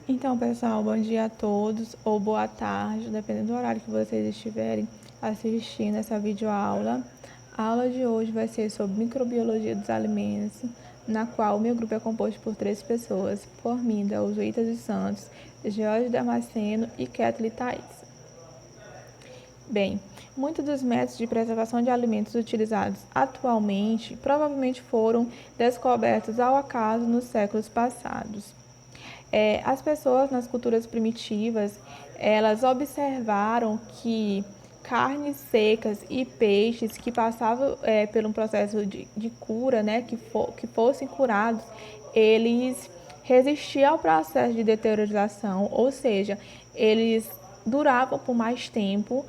Então, pessoal, bom dia a todos ou boa tarde, dependendo do horário que vocês estiverem assistindo essa videoaula. A aula de hoje vai ser sobre microbiologia dos alimentos, na qual o meu grupo é composto por 3 pessoas, por mim, Delzuíta dos Santos, George Damasceno e Kathleen Thaís. Bem, muitos dos métodos de preservação de alimentos utilizados atualmente provavelmente foram descobertos ao acaso nos séculos passados. As pessoas nas culturas primitivas, elas observaram que carnes secas e peixes que passavam por um processo de cura, né, que fossem curados, eles resistiam ao processo de deteriorização, ou seja, eles duravam por mais tempo,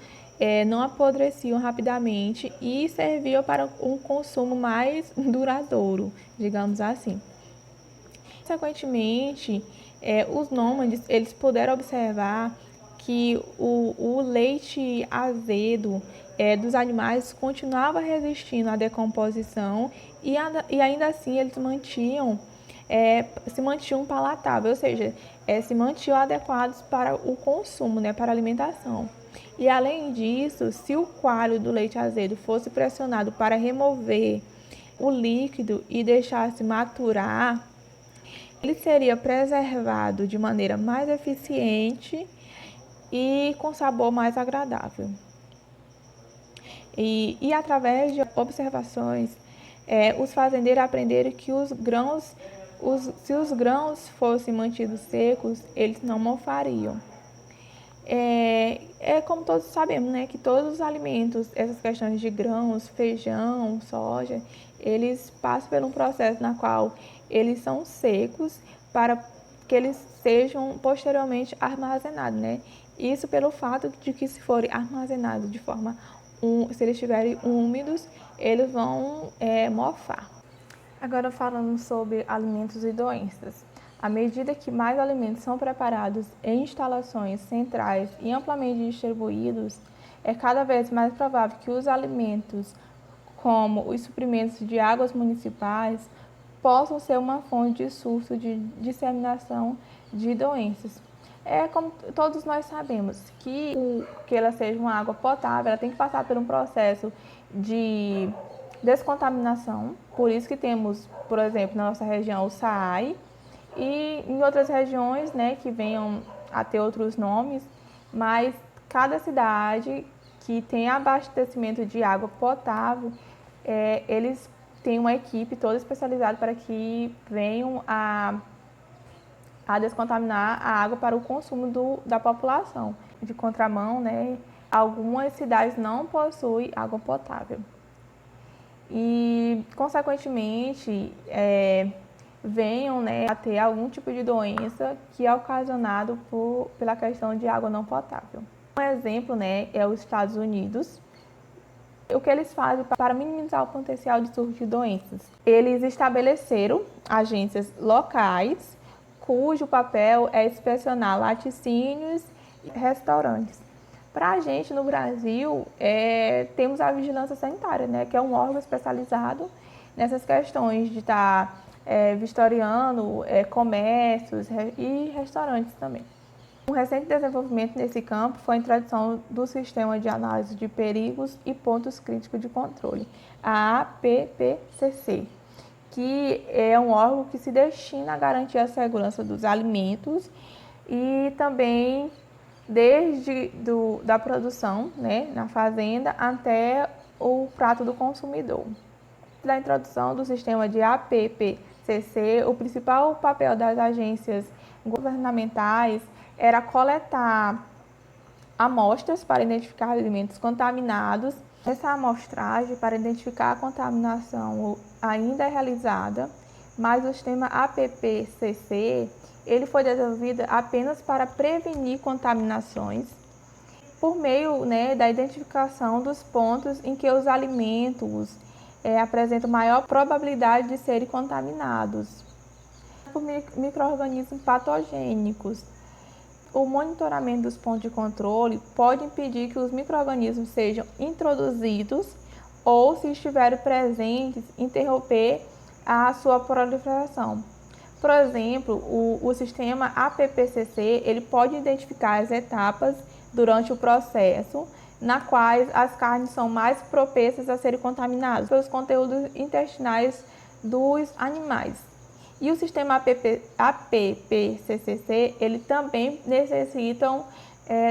não apodreciam rapidamente e serviam para um consumo mais duradouro, digamos assim. Consequentemente, os nômades eles puderam observar que o leite azedo dos animais continuava resistindo à decomposição e ainda assim eles se mantinham palatáveis, ou seja, se mantinham adequados para o consumo, né, para a alimentação. E além disso, se o coalho do leite azedo fosse pressionado para remover o líquido e deixasse maturar, ele seria preservado de maneira mais eficiente e com sabor mais agradável. E através de observações, os fazendeiros aprenderam que se os grãos fossem mantidos secos, eles não mofariam. Como todos sabemos, né, que todos os alimentos, essas questões de grãos, feijão, soja, eles passam por um processo na qual eles são secos para que eles sejam posteriormente armazenados, né? Isso pelo fato de que se forem armazenados de forma, se eles estiverem úmidos, eles vão mofar. Agora falando sobre alimentos e doenças. À medida que mais alimentos são preparados em instalações centrais e amplamente distribuídos, é cada vez mais provável que os alimentos, como os suprimentos de águas municipais, possam ser uma fonte de surto de disseminação de doenças. Como todos nós sabemos, que ela seja uma água potável, ela tem que passar por um processo de descontaminação. Por isso que temos, por exemplo, na nossa região o SAAI, e em outras regiões, né, que venham a ter outros nomes, mas cada cidade que tem abastecimento de água potável, eles têm uma equipe toda especializada para que venham a descontaminar a água para o consumo da população. De contramão, né, algumas cidades não possuem água potável. E, consequentemente, venham, né, a ter algum tipo de doença que é ocasionado pela questão de água não potável. Um exemplo, né, é os Estados Unidos. O que eles fazem para minimizar o potencial de surto de doenças? Eles estabeleceram agências locais cujo papel é inspecionar laticínios e restaurantes. Para a gente, no Brasil, temos a vigilância sanitária, né, que é um órgão especializado nessas questões de estar vistoriando comércios e restaurantes também. Um recente desenvolvimento nesse campo foi a introdução do Sistema de Análise de Perigos e Pontos Críticos de Controle, a APPCC, que é um órgão que se destina a garantir a segurança dos alimentos e também da produção, né, na fazenda até o prato do consumidor. Da introdução do sistema de APPCC, o principal papel das agências governamentais era coletar amostras para identificar alimentos contaminados. Essa amostragem para identificar a contaminação ainda é realizada, mas o sistema APPCC ele foi desenvolvido apenas para prevenir contaminações por meio, né, da identificação dos pontos em que os alimentos apresentam maior probabilidade de serem contaminados por micro-organismos patogênicos. O monitoramento dos pontos de controle pode impedir que os micro-organismos sejam introduzidos ou, se estiverem presentes, interromper a sua proliferação. Por exemplo, o sistema APPCC, ele pode identificar as etapas durante o processo na quais as carnes são mais propensas a serem contaminadas pelos conteúdos intestinais dos animais. E o sistema APPCC, ele também necessitam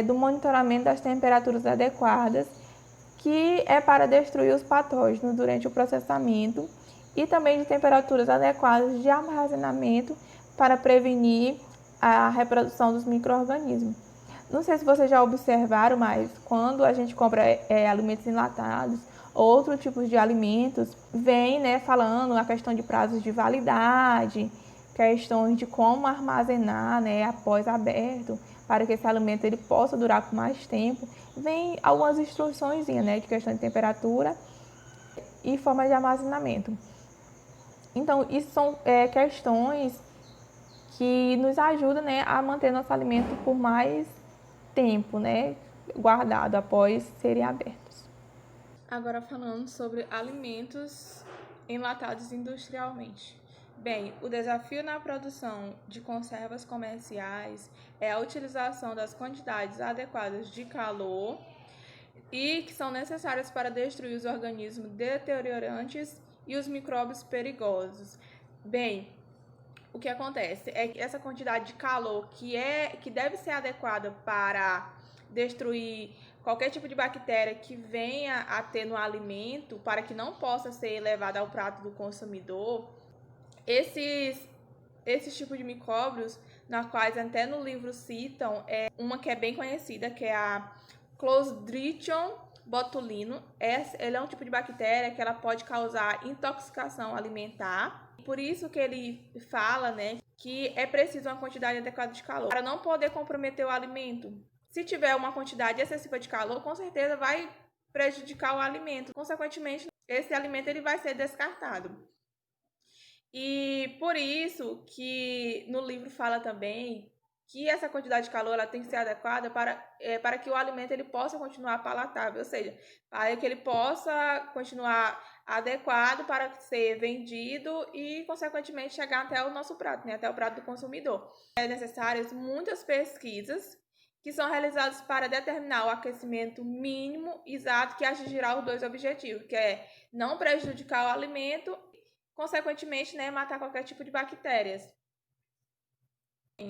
do monitoramento das temperaturas adequadas, que é para destruir os patógenos durante o processamento, e também de temperaturas adequadas de armazenamento para prevenir a reprodução dos micro-organismos. Não sei se vocês já observaram, mas quando a gente compra alimentos enlatados, outros tipos de alimentos, vem falando a questão de prazos de validade, questões de como armazenar após aberto, para que esse alimento ele possa durar por mais tempo. Vem algumas instruções de questão de temperatura e forma de armazenamento. Então, isso são questões que nos ajudam a manter nosso alimento por mais tempo guardado após serem abertos. Agora falando sobre alimentos enlatados industrialmente. Bem, o desafio na produção de conservas comerciais é a utilização das quantidades adequadas de calor e que são necessárias para destruir os organismos deteriorantes e os micróbios perigosos. Bem, o que acontece é que essa quantidade de calor que deve ser adequada para destruir qualquer tipo de bactéria que venha a ter no alimento, para que não possa ser levada ao prato do consumidor, esses tipos de micróbios, na quais até no livro citam, uma que é bem conhecida, que é a Clostridium botulinum. Ele é um tipo de bactéria que ela pode causar intoxicação alimentar. Por isso que ele fala, que é preciso uma quantidade adequada de calor para não poder comprometer o alimento. Se tiver uma quantidade excessiva de calor, com certeza vai prejudicar o alimento. Consequentemente, esse alimento ele vai ser descartado. E por isso que no livro fala também que essa quantidade de calor ela tem que ser adequada para que o alimento ele possa continuar palatável, ou seja, para que ele possa continuar adequado para ser vendido e, consequentemente, chegar até o nosso prato, até o prato do consumidor. É necessárias muitas pesquisas que são realizadas para determinar o aquecimento mínimo exato que atingirá os dois objetivos, que é não prejudicar o alimento, consequentemente, matar qualquer tipo de bactérias.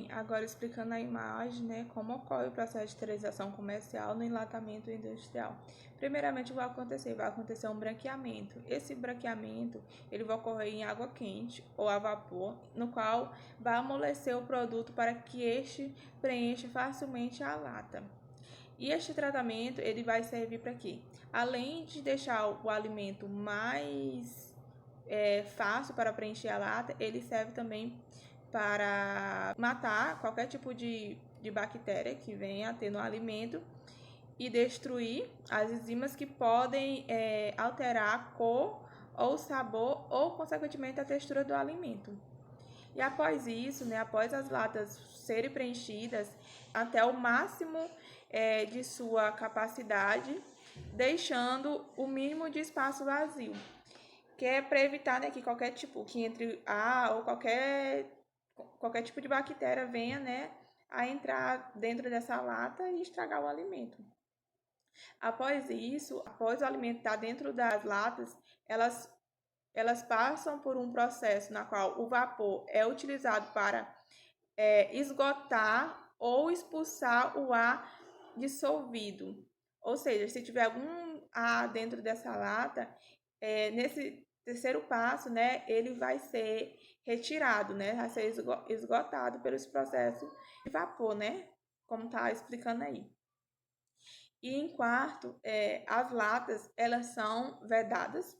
Agora explicando a imagem, como ocorre o processo de esterilização comercial no enlatamento industrial. Primeiramente, vai acontecer um branqueamento. Esse branqueamento ele vai ocorrer em água quente ou a vapor, no qual vai amolecer o produto para que este preencha facilmente a lata. E este tratamento ele vai servir para quê? Além de deixar o alimento mais fácil para preencher a lata, ele serve também para matar qualquer tipo de bactéria que venha a ter no alimento e destruir as enzimas que podem alterar a cor ou o sabor ou, consequentemente, a textura do alimento. E após isso, após as latas serem preenchidas até o máximo de sua capacidade, deixando o mínimo de espaço vazio, que é para evitar que qualquer tipo, que entre ou qualquer tipo de bactéria venha a entrar dentro dessa lata e estragar o alimento. Após isso, após o alimento estar dentro das latas, elas passam por um processo na qual o vapor é utilizado para esgotar ou expulsar o ar dissolvido. Ou seja, se tiver algum ar dentro dessa lata, nesse terceiro passo, ele vai ser retirado, vai ser esgotado pelos processos de vapor, como está explicando aí. E em quarto, as latas, elas são vedadas.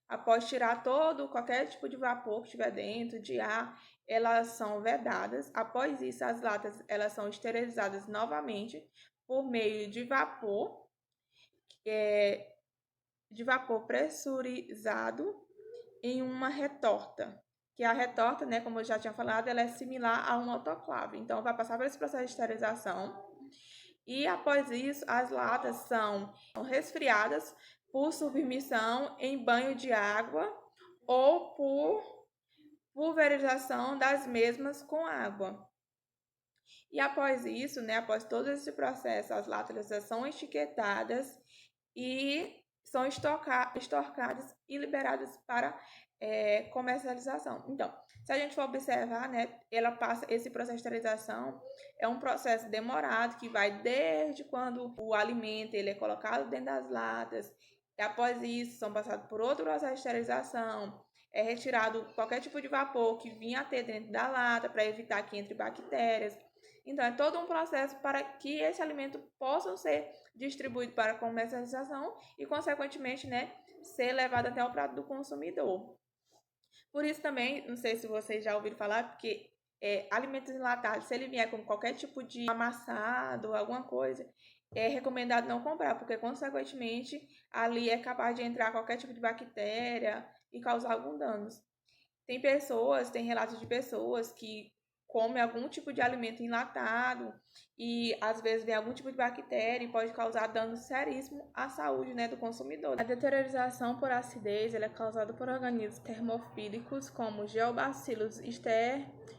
Após tirar qualquer tipo de vapor que estiver dentro, de ar, elas são vedadas. Após isso, as latas, elas são esterilizadas novamente por meio de vapor, pressurizado em uma retorta, que a retorta, como eu já tinha falado, ela é similar a um autoclave. Então, vai passar por esse processo de esterilização e, após isso, as latas são resfriadas por submissão em banho de água ou por pulverização das mesmas com água. E após isso, né, após todo esse processo, as latas são etiquetadas e são estocadas e liberadas para comercialização. Então, se a gente for observar, né, ela passa esse processo de esterilização, é um processo demorado que vai desde quando o alimento ele é colocado dentro das latas, e após isso são passados por outro processo de esterilização, é retirado qualquer tipo de vapor que vinha a ter dentro da lata para evitar que entre bactérias. Então, é todo um processo para que esse alimento possa ser distribuído para comercialização e, consequentemente, né, ser levado até o prato do consumidor. Por isso também, não sei se vocês já ouviram falar, porque alimentos enlatados, se ele vier com qualquer tipo de amassado, alguma coisa, é recomendado não comprar, porque, consequentemente, ali é capaz de entrar qualquer tipo de bactéria e causar algum danos. Tem relatos de pessoas que comem algum tipo de alimento enlatado e às vezes vem algum tipo de bactéria e pode causar dano seríssimo à saúde, né, do consumidor. A deteriorização por acidez ela é causada por organismos termofílicos como Geobacillus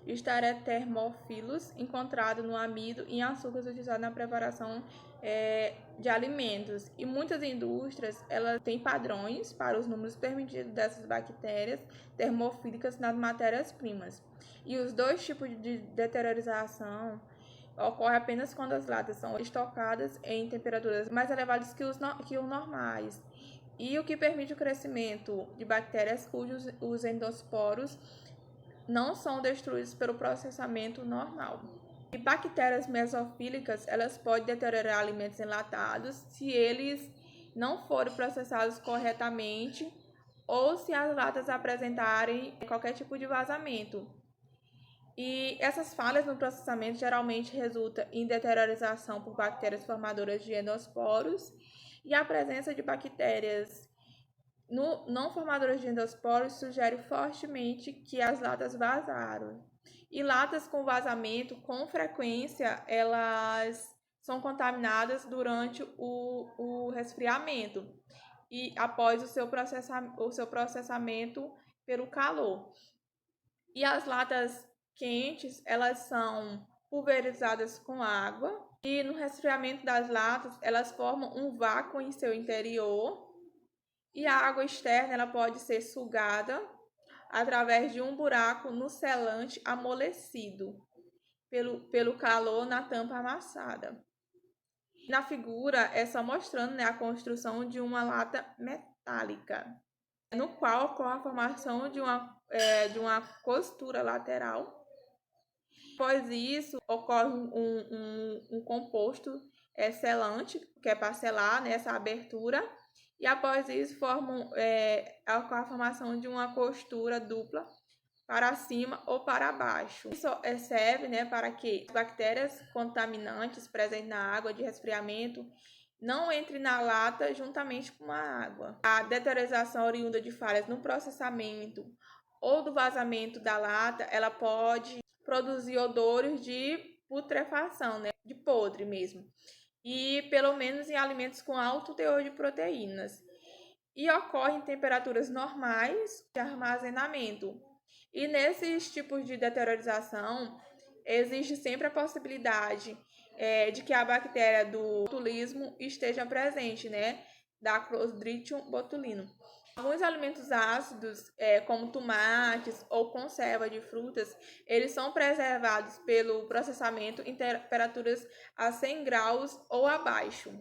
stareothermophilus, encontrado no amido e em açúcares utilizados na preparação de alimentos. E muitas indústrias elas têm padrões para os números permitidos dessas bactérias termofílicas nas matérias-primas. E os dois tipos de deteriorização ocorrem apenas quando as latas são estocadas em temperaturas mais elevadas que os normais, e o que permite o crescimento de bactérias cujos os endosporos não são destruídos pelo processamento normal. E bactérias mesofílicas, elas podem deteriorar alimentos enlatados se eles não forem processados corretamente ou se as latas apresentarem qualquer tipo de vazamento. E essas falhas no processamento geralmente resultam em deteriorização por bactérias formadoras de endosporos e a presença de bactérias não formadoras de endosporos sugere fortemente que as latas vazaram. E latas com vazamento, com frequência, elas são contaminadas durante o resfriamento e após o seu processamento pelo calor. E as latas quentes, elas são pulverizadas com água e no resfriamento das latas, elas formam um vácuo em seu interior e a água externa ela pode ser sugada através de um buraco no selante amolecido pelo calor na tampa amassada. Na figura é só mostrando, né, a construção de uma lata metálica, no qual ocorre a formação de uma costura lateral. Após isso, ocorre um composto selante, que é para selar, né, essa abertura, e após isso ocorre a formação de uma costura dupla para cima ou para baixo. Isso serve, né, para que as bactérias contaminantes presentes na água de resfriamento não entrem na lata juntamente com a água. A deteriorização oriunda de falhas no processamento ou do vazamento da lata, ela pode produzir odores de putrefação, né, de podre mesmo, e pelo menos em alimentos com alto teor de proteínas. E ocorre em temperaturas normais de armazenamento. E nesses tipos de deteriorização, existe sempre a possibilidade de que a bactéria do botulismo esteja presente, né? Da Clostridium botulinum. Alguns alimentos ácidos, como tomates ou conserva de frutas, eles são preservados pelo processamento em temperaturas a 100 graus ou abaixo.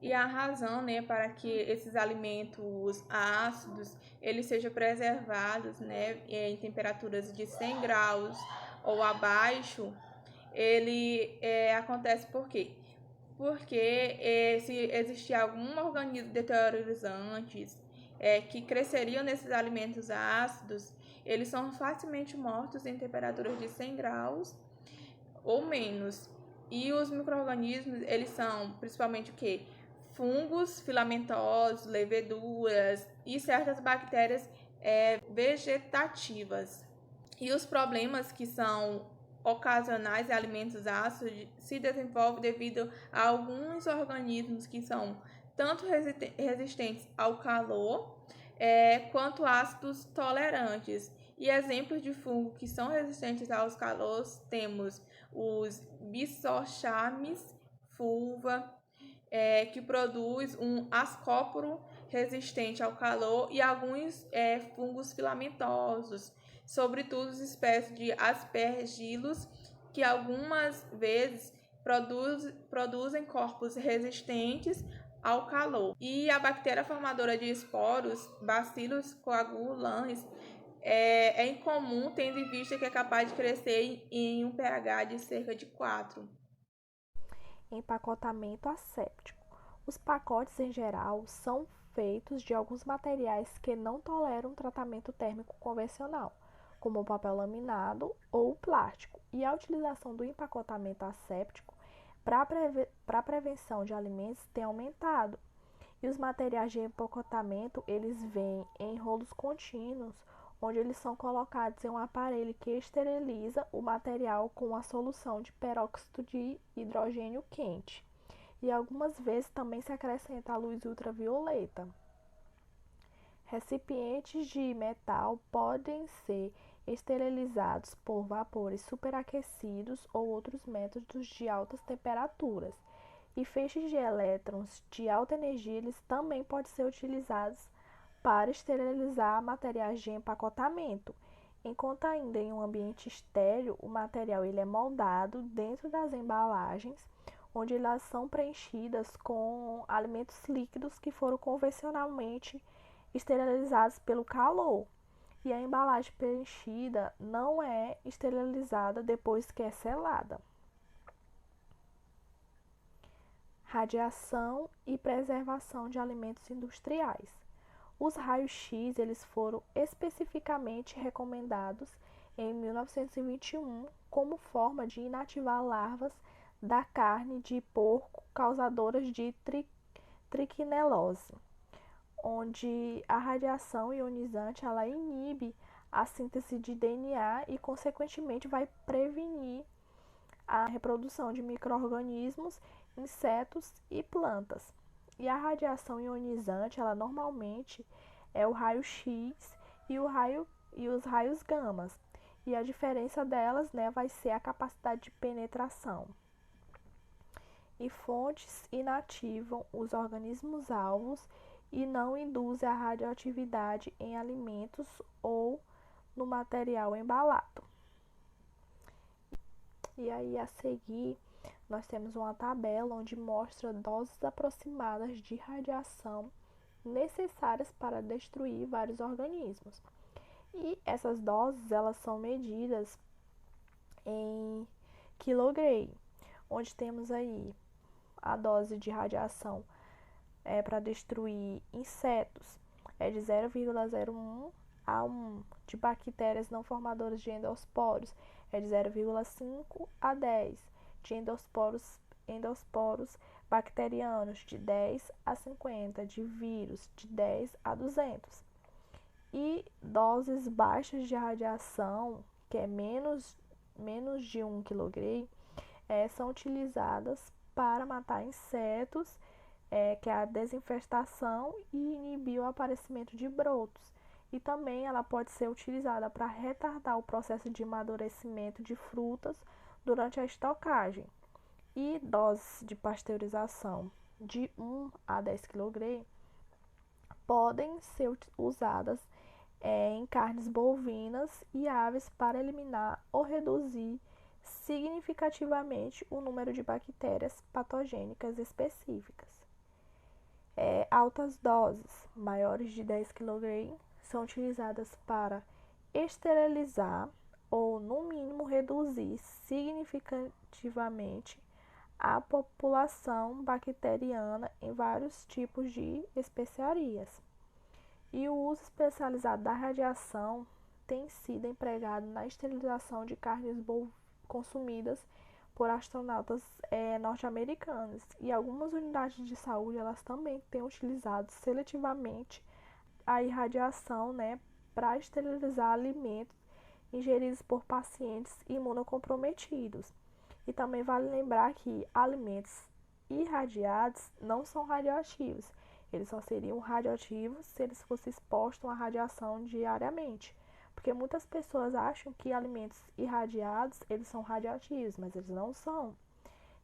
E a razão, né, para que esses alimentos ácidos eles sejam preservados, né, em temperaturas de 100 graus ou abaixo, ele acontece por quê? Porque se existir algum organismo deteriorizantes que cresceriam nesses alimentos ácidos, eles são facilmente mortos em temperaturas de 100 graus ou menos. E os micro-organismos, eles são principalmente o quê? Fungos filamentosos, leveduras e certas bactérias vegetativas. E os problemas que são ocasionais em alimentos ácidos se desenvolvem devido a alguns organismos que são tanto resistentes ao calor quanto ácidos tolerantes. E exemplos de fungo que são resistentes aos calores temos os Bistrochamis fulva, que produz um ascóporo resistente ao calor, e alguns fungos filamentosos, sobretudo espécies de aspergillus, que algumas vezes produzem corpos resistentes ao calor. E a bactéria formadora de esporos, Bacillus coagulantes, é incomum, tendo em vista que é capaz de crescer em um pH de cerca de 4. Empacotamento asséptico. Os pacotes, em geral, são feitos de alguns materiais que não toleram tratamento térmico convencional, como o papel laminado ou o plástico, e a utilização do empacotamento asséptico para a prevenção de alimentos tem aumentado. E os materiais de empacotamento, eles vêm em rolos contínuos, onde eles são colocados em um aparelho que esteriliza o material com a solução de peróxido de hidrogênio quente. E algumas vezes também se acrescenta a luz ultravioleta. Recipientes de metal podem ser esterilizados por vapores superaquecidos ou outros métodos de altas temperaturas. E feixes de elétrons de alta energia eles também podem ser utilizados para esterilizar materiais de empacotamento. Enquanto ainda em um ambiente estéril, o material ele é moldado dentro das embalagens, onde elas são preenchidas com alimentos líquidos que foram convencionalmente esterilizados pelo calor. E a embalagem preenchida não é esterilizada depois que é selada. Radiação e preservação de alimentos industriais. Os raios-x eles foram especificamente recomendados em 1921 como forma de inativar larvas da carne de porco causadoras de triquinelose, onde a radiação ionizante ela inibe a síntese de DNA e, consequentemente, vai prevenir a reprodução de micro-organismos, insetos e plantas. E a radiação ionizante, ela normalmente é o raio-x e os raios gamas. E a diferença delas, né, vai ser a capacidade de penetração. E fontes inativam os organismos alvos e não induzem a radioatividade em alimentos ou no material embalado. E aí, a seguir, nós temos uma tabela onde mostra doses aproximadas de radiação necessárias para destruir vários organismos. E essas doses, elas são medidas em quilogray, onde temos aí a dose de radiação para destruir insetos é de 0,01 a 1, de bactérias não formadoras de endosporos é de 0,5 a 10, de endosporos bacterianos de 10 a 50, de vírus de 10 a 200. E doses baixas de radiação, que é menos de 1 kg, são utilizadas para matar insetos, que é a desinfestação, e inibir o aparecimento de brotos. E também ela pode ser utilizada para retardar o processo de amadurecimento de frutas durante a estocagem. E doses de pasteurização de 1 a 10 kg podem ser usadas em carnes bovinas e aves para eliminar ou reduzir significativamente o número de bactérias patogênicas específicas. Altas doses, maiores de 10 kg, são utilizadas para esterilizar ou, no mínimo, reduzir significativamente a população bacteriana em vários tipos de especiarias. E o uso especializado da radiação tem sido empregado na esterilização de carnes consumidas por astronautas norte-americanos. E algumas unidades de saúde elas também têm utilizado seletivamente a irradiação, né, para esterilizar alimentos ingeridos por pacientes imunocomprometidos. E também vale lembrar que alimentos irradiados não são radioativos. Eles só seriam radioativos se eles fossem expostos à radiação diariamente. Porque muitas pessoas acham que alimentos irradiados, eles são radioativos, mas eles não são.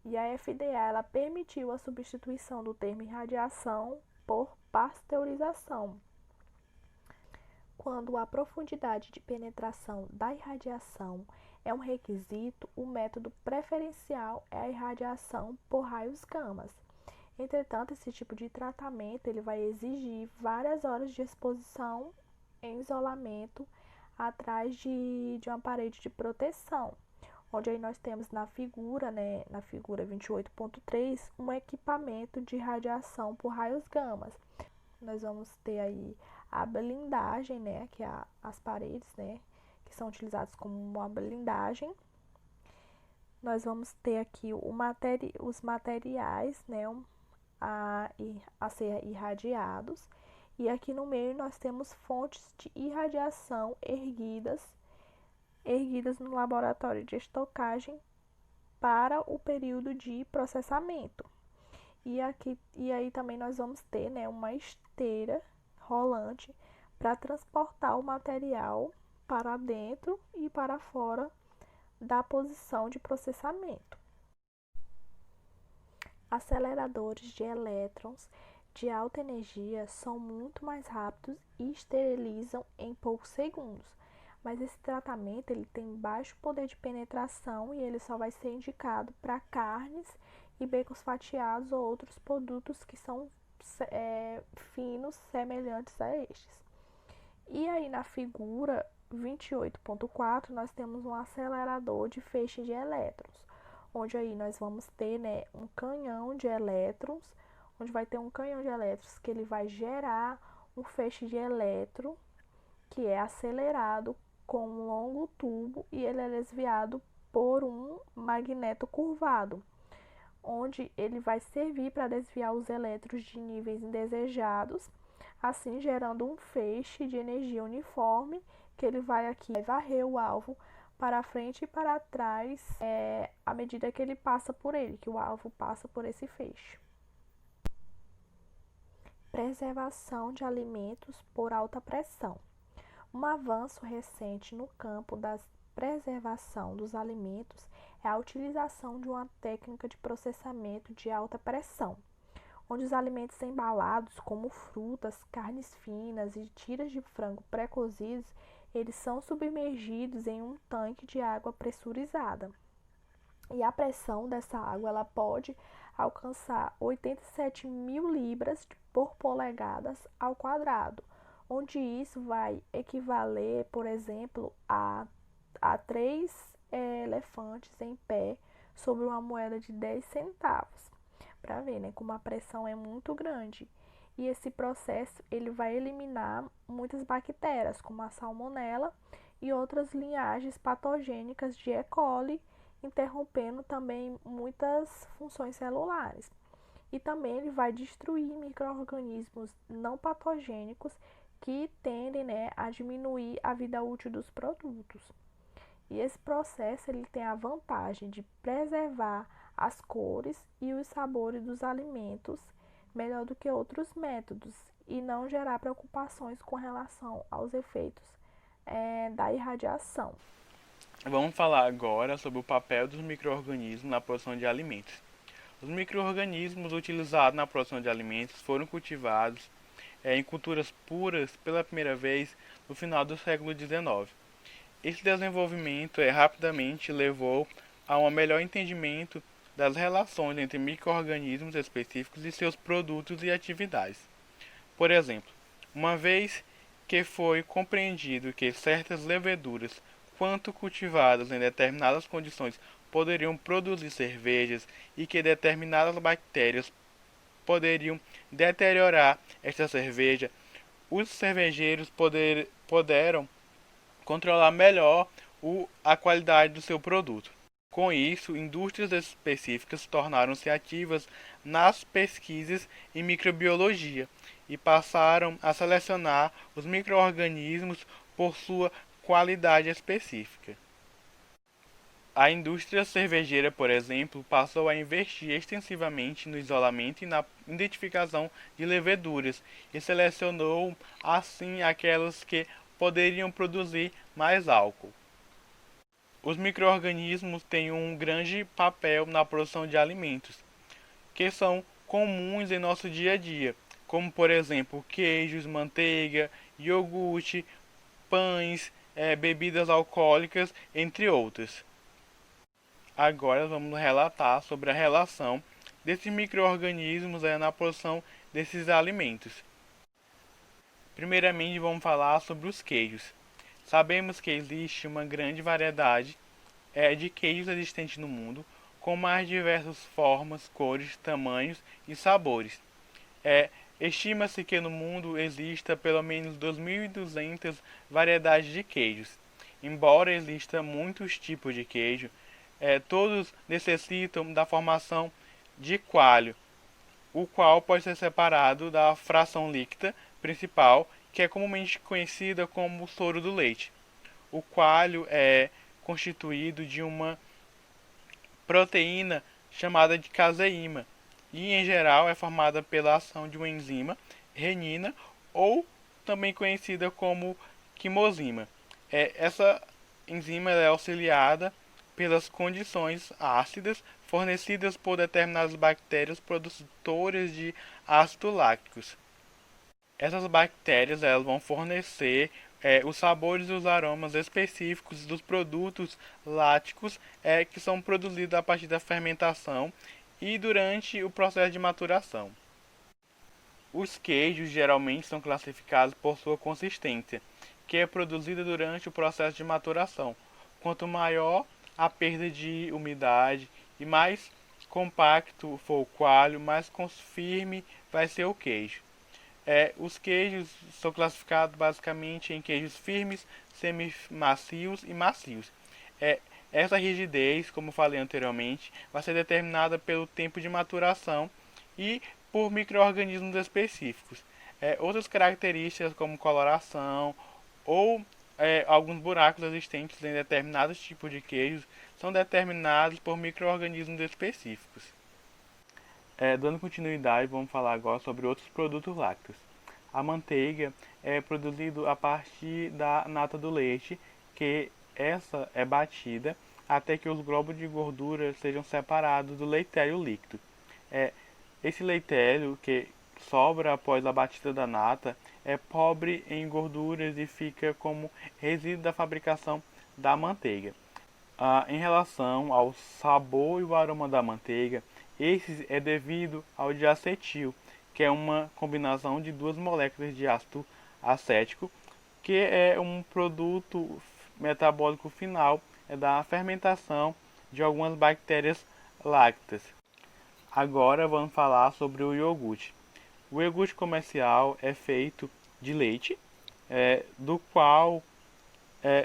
E a FDA, ela permitiu a substituição do termo irradiação por pasteurização, quando a profundidade de penetração da irradiação é um requisito, o método preferencial é a irradiação por raios gamas. Entretanto, esse tipo de tratamento ele vai exigir várias horas de exposição em isolamento atrás de uma parede de proteção, onde aí nós temos na figura, na figura 28.3, um equipamento de radiação por raios gamas. Nós vamos ter aí a blindagem, que é as paredes, que são utilizadas como uma blindagem. Nós vamos ter aqui os materiais, a ser irradiados. E aqui no meio nós temos fontes de irradiação erguidas no laboratório de estocagem para o período de processamento. E aí também nós vamos ter, uma esteira rolante para transportar o material para dentro e para fora da posição de processamento. Aceleradores de elétrons de alta energia são muito mais rápidos e esterilizam em poucos segundos, mas esse tratamento ele tem baixo poder de penetração e ele só vai ser indicado para carnes e bacons fatiados ou outros produtos que são finos, semelhantes a estes. E aí na figura 28.4 nós temos um acelerador de feixe de elétrons, onde aí nós vamos ter um canhão de elétrons, onde vai ter um canhão de elétrons que ele vai gerar um feixe de elétron que é acelerado com um longo tubo e ele é desviado por um magneto curvado, onde ele vai servir para desviar os elétrons de níveis indesejados, assim gerando um feixe de energia uniforme que ele vai aqui varrer o alvo para frente e para trás à medida que ele passa por ele, que o alvo passa por esse feixe. Preservação de alimentos por alta pressão. Um avanço recente no campo da preservação dos alimentos é a utilização de uma técnica de processamento de alta pressão, onde os alimentos embalados, como frutas, carnes finas e tiras de frango pré-cozidos, eles são submergidos em um tanque de água pressurizada. E a pressão dessa água ela pode alcançar 87 mil libras por polegadas ao quadrado, onde isso vai equivaler, por exemplo, a 3 elefantes em pé sobre uma moeda de 10 centavos. Para ver, como a pressão é muito grande. E esse processo ele vai eliminar muitas bactérias, como a salmonela e outras linhagens patogênicas de E. coli, interrompendo também muitas funções celulares. E também ele vai destruir micro-organismos não patogênicos que tendem a diminuir a vida útil dos produtos. E esse processo ele tem a vantagem de preservar as cores e os sabores dos alimentos melhor do que outros métodos e não gerar preocupações com relação aos efeitos da irradiação. Vamos falar agora sobre o papel dos micro-organismos na produção de alimentos. Os micro-organismos utilizados na produção de alimentos foram cultivados em culturas puras pela primeira vez no final do século XIX. Esse desenvolvimento rapidamente levou a um melhor entendimento das relações entre micro-organismos específicos e seus produtos e atividades. Por exemplo, uma vez que foi compreendido que certas leveduras, quando cultivadas em determinadas condições, poderiam produzir cervejas e que determinadas bactérias poderiam deteriorar esta cerveja, os cervejeiros puderam controlar melhor a qualidade do seu produto. Com isso, indústrias específicas tornaram-se ativas nas pesquisas em microbiologia e passaram a selecionar os micro-organismos por sua qualidade específica. A indústria cervejeira, por exemplo, passou a investir extensivamente no isolamento e na identificação de leveduras e selecionou assim aquelas que poderiam produzir mais álcool. Os micro-organismos têm um grande papel na produção de alimentos, que são comuns em nosso dia a dia, como por exemplo queijos, manteiga, iogurte, pães, bebidas alcoólicas, entre outros. Agora vamos relatar sobre a relação desses micro-organismos na produção desses alimentos. Primeiramente vamos falar sobre os queijos. Sabemos que existe uma grande variedade de queijos existentes no mundo, com mais diversas formas, cores, tamanhos e sabores. Estima-se que no mundo exista pelo menos 2.200 variedades de queijos. Embora exista muitos tipos de queijo, todos necessitam da formação de coalho, o qual pode ser separado da fração líquida principal, que é comumente conhecida como soro do leite. O coalho é constituído de uma proteína chamada de caseína e, em geral, é formada pela ação de uma enzima, renina, ou também conhecida como quimosina. Essa enzima é auxiliada pelas condições ácidas fornecidas por determinadas bactérias produtoras de ácidos lácticos. Essas bactérias elas vão fornecer os sabores e os aromas específicos dos produtos láticos que são produzidos a partir da fermentação e durante o processo de maturação. Os queijos geralmente são classificados por sua consistência, que é produzida durante o processo de maturação. Quanto maior a perda de umidade e mais compacto for o coalho, mais firme vai ser o queijo. Os queijos são classificados basicamente em queijos firmes, semi-macios e macios. Essa rigidez, como falei anteriormente, vai ser determinada pelo tempo de maturação e por micro-organismos específicos. Outras características como coloração ou alguns buracos existentes em determinados tipos de queijos são determinados por micro-organismos específicos. Dando continuidade, vamos falar agora sobre outros produtos lácteos. A manteiga é produzida a partir da nata do leite, que essa é batida até que os glóbulos de gordura sejam separados do leitélio líquido. Esse leitélio que sobra após a batida da nata é pobre em gorduras e fica como resíduo da fabricação da manteiga. Em relação ao sabor e o aroma da manteiga, esse é devido ao diacetil, que é uma combinação de duas moléculas de ácido acético, que é um produto metabólico final da fermentação de algumas bactérias lácteas. Agora vamos falar sobre o iogurte. O iogurte comercial é feito de leite, do qual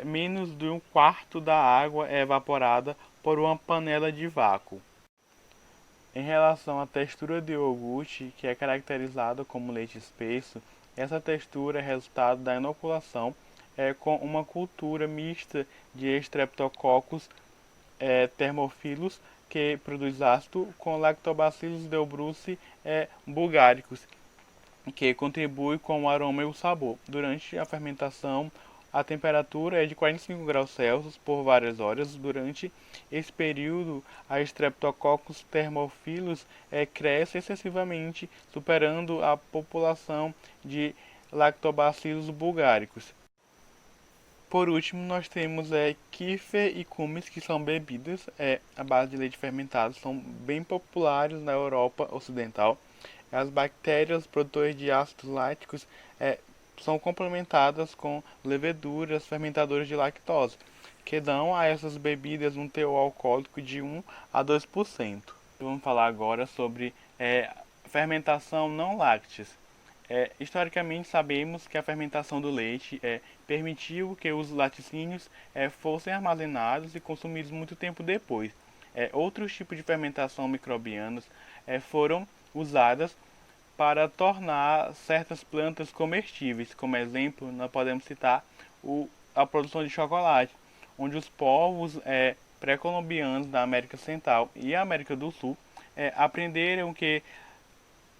menos de um quarto da água é evaporada por uma panela de vácuo. Em relação à textura do iogurte, que é caracterizada como leite espesso, essa textura é resultado da inoculação com uma cultura mista de Streptococcus thermophilus, que produz ácido, com Lactobacillus delbruci bulgaricus, que contribui com o aroma e o sabor. Durante a fermentação, a temperatura é de 45 graus Celsius por várias horas. Durante esse período, a Streptococcus thermophilus cresce excessivamente, superando a população de Lactobacillus bulgaricus. Por último, nós temos kefir e kumis, que são bebidas à base de leite fermentado, são bem populares na Europa Ocidental. As bactérias produtoras de ácidos láticos são complementadas com leveduras fermentadoras de lactose, que dão a essas bebidas um teor alcoólico de 1 a 2%. Vamos falar agora sobre fermentação não láctea. Historicamente sabemos que a fermentação do leite permitiu que os laticínios fossem armazenados e consumidos muito tempo depois. Outros tipos de fermentação microbianas foram usadas para tornar certas plantas comestíveis. Como exemplo, nós podemos citar a produção de chocolate, onde os povos pré-colombianos da América Central e América do Sul aprenderam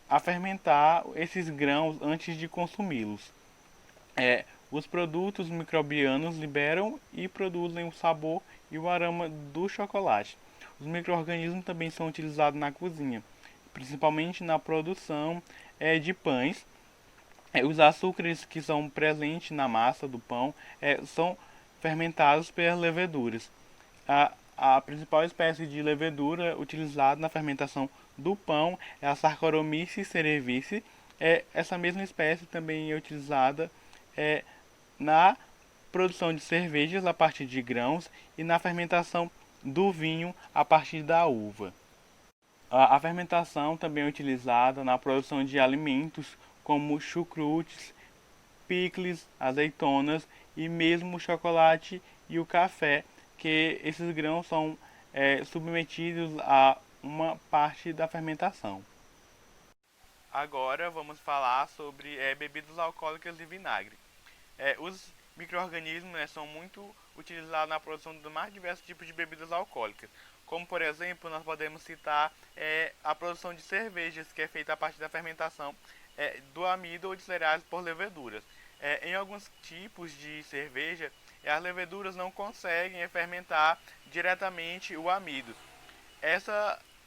a fermentar esses grãos antes de consumi-los. Os produtos microbianos liberam e produzem o sabor e o aroma do chocolate. Os micro-organismos também são utilizados na cozinha, principalmente na produção de pães. Os açúcares que são presentes na massa do pão são fermentados pelas leveduras. A principal espécie de levedura utilizada na fermentação do pão é a Saccharomyces cerevisiae. Essa mesma espécie também é utilizada na produção de cervejas a partir de grãos e na fermentação do vinho a partir da uva. A fermentação também é utilizada na produção de alimentos como chucrutes, picles, azeitonas e mesmo o chocolate e o café, que esses grãos são submetidos a uma parte da fermentação. Agora vamos falar sobre bebidas alcoólicas e vinagre. Os micro-organismos são muito utilizados na produção dos mais diversos tipos de bebidas alcoólicas. Como, por exemplo, nós podemos citar a produção de cervejas, que é feita a partir da fermentação do amido ou de cereais por leveduras. Em alguns tipos de cerveja, as leveduras não conseguem fermentar diretamente o amido.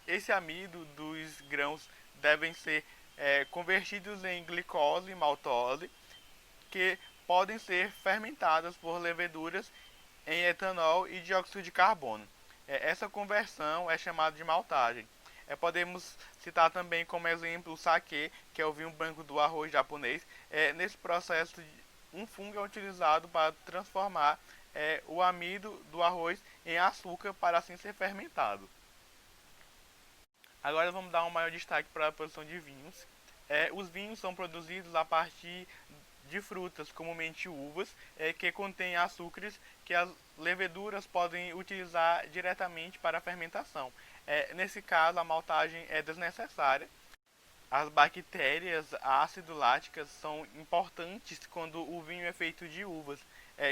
Esse amido dos grãos devem ser convertidos em glicose e maltose, que podem ser fermentadas por leveduras em etanol e dióxido de carbono. Essa conversão é chamada de maltagem. Podemos citar também como exemplo o sake, que é o vinho branco do arroz japonês. Nesse processo, um fungo é utilizado para transformar o amido do arroz em açúcar para assim ser fermentado. Agora vamos dar um maior destaque para a produção de vinhos. Os vinhos são produzidos a partir de frutas, comumente uvas, que contêm açúcares que as leveduras podem utilizar diretamente para a fermentação. Nesse caso, a maltagem é desnecessária. As bactérias ácido-láticas são importantes quando o vinho é feito de uvas,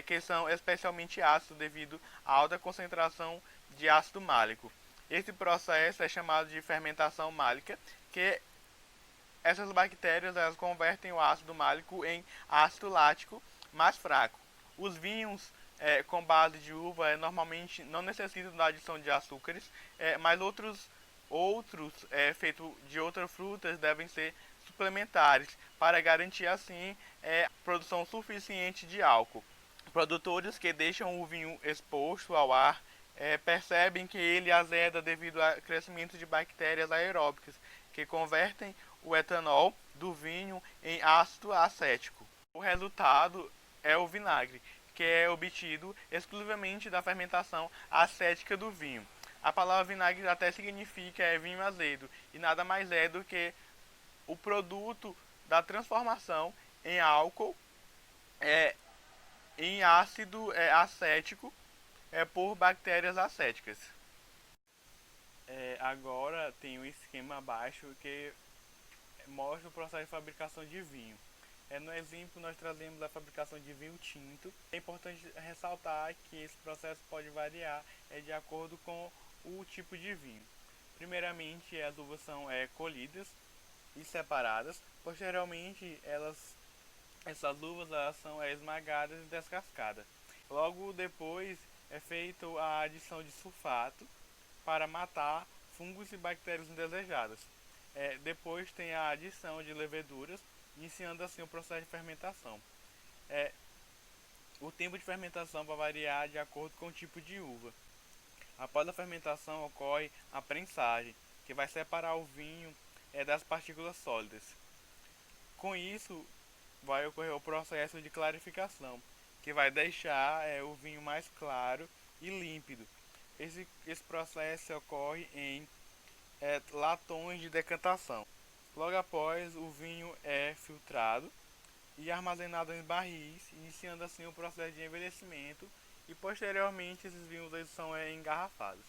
que são especialmente ácidos devido à alta concentração de ácido málico. Esse processo é chamado de fermentação málica, que essas bactérias elas convertem o ácido málico em ácido lático mais fraco. Os vinhos com base de uva normalmente não necessitam da adição de açúcares, mas outros feitos de outras frutas devem ser suplementares para garantir assim produção suficiente de álcool. Produtores que deixam o vinho exposto ao ar percebem que ele azeda devido ao crescimento de bactérias aeróbicas que convertem o etanol do vinho em ácido acético. O resultado é o vinagre, que é obtido exclusivamente da fermentação acética do vinho. A palavra vinagre até significa vinho azedo, e nada mais é do que o produto da transformação em álcool em ácido acético por bactérias acéticas. Agora tem um esquema abaixo que mostra o processo de fabricação de vinho. No exemplo, nós trazemos a fabricação de vinho tinto. É importante ressaltar que esse processo pode variar de acordo com o tipo de vinho. Primeiramente, as uvas são colhidas e separadas. Posteriormente, essas uvas são esmagadas e descascadas. Logo depois é feita a adição de sulfato para matar fungos e bactérias indesejadas. Depois tem a adição de leveduras, iniciando assim o processo de fermentação. O tempo de fermentação vai variar de acordo com o tipo de uva. Após a fermentação ocorre a prensagem, que vai separar o vinho das partículas sólidas. Com isso, vai ocorrer o processo de clarificação, que vai deixar o vinho mais claro e límpido. Esse processo ocorre em latões de decantação. Logo após, o vinho é filtrado e armazenado em barris, iniciando assim o processo de envelhecimento, e posteriormente esses vinhos são engarrafados.